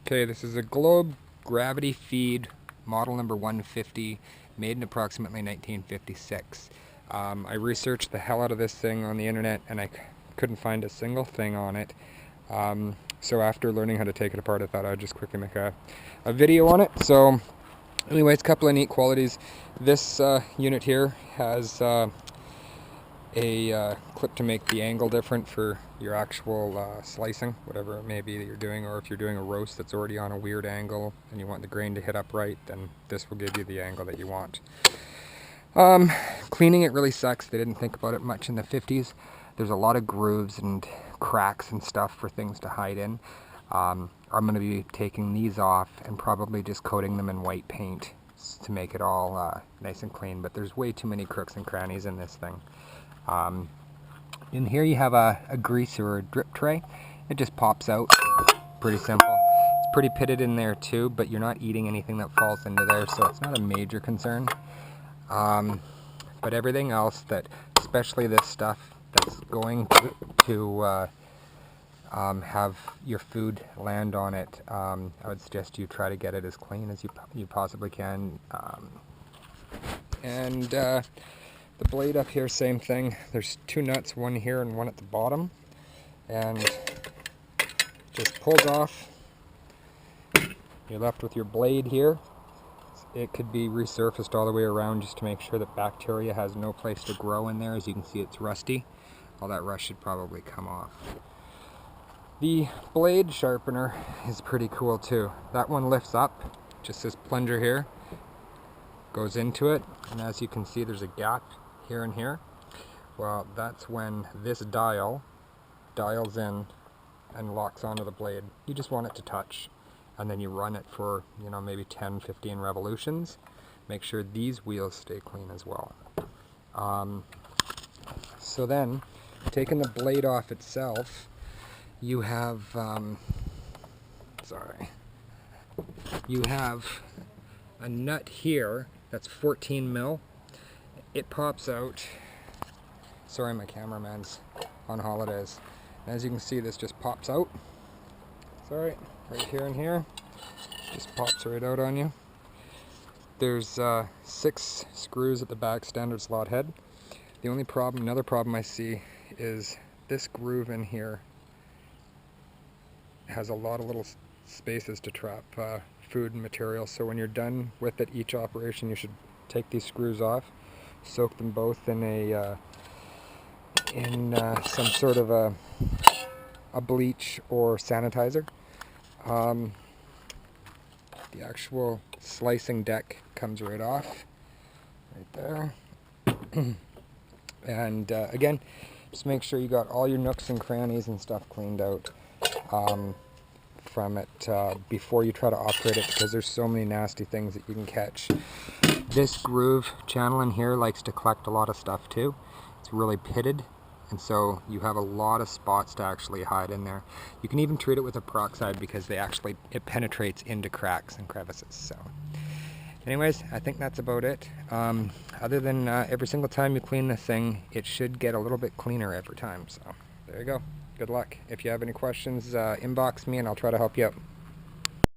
Okay, this is a Globe Gravity Feed model number 150, made in approximately 1956. I researched the hell out of this thing on the internet and I couldn't find a single thing on it. So after learning how to take it apart, I thought I'd just quickly make a video on it. So anyways, a couple of neat qualities. This unit here has a clip to make the angle different for your actual slicing, whatever it may be that you're doing, or if you're doing a roast that's already on a weird angle and you want the grain to hit upright, then this will give you the angle that you want. Cleaning it really sucks. They didn't think about it much in the 50s. There's a lot of grooves and cracks and stuff for things to hide in. I'm going to be taking these off and probably just coating them in white paint to make it all nice and clean, but there's way too many crooks and crannies in this thing. In here you have a grease or a drip tray. It just pops out. Pretty simple. It's pretty pitted in there too, but you're not eating anything that falls into there, so it's not a major concern. But everything else, that, especially this stuff that's going to have your food land on it, I would suggest you try to get it as clean as you possibly can. The blade up here, same thing. There's two nuts, one here and one at the bottom, and just pulls off. You're left with your blade here. It could be resurfaced all the way around just to make sure that bacteria has no place to grow in there. As you can see, it's rusty. All that rust should probably come off. The blade sharpener is pretty cool too. That one lifts up, just this plunger here goes into it, and as you can see, there's a gap here and here. Well, that's when this dials in and locks onto the blade. You just want it to touch, and then you run it for, maybe 10-15 revolutions. Make sure these wheels stay clean as well. So then, taking the blade off itself, you have you have a nut here that's 14 mil. It pops out. Sorry, my cameraman's on holidays. As you can see, this just pops out. Sorry, right here and here. Just pops right out on you. There's 6 screws at the back, standard slot head. The only problem, another problem I see, is this groove in here has a lot of little spaces to trap food and material. So when you're done with it, each operation, you should take these screws off, soak them both in some sort of a bleach or sanitizer. The actual slicing deck comes right off, right there. And again, just make sure you got all your nooks and crannies and stuff cleaned out from it before you try to operate it, because there's so many nasty things that you can catch. This groove channel in here likes to collect a lot of stuff too. It's really pitted, and so you have a lot of spots to actually hide in there. You can even treat it with a peroxide because it penetrates into cracks and crevices. So anyways, I think that's about it. Other than every single time you clean this thing, it should get a little bit cleaner every time. So there you go. Good luck. If you have any questions, inbox me and I'll try to help you out.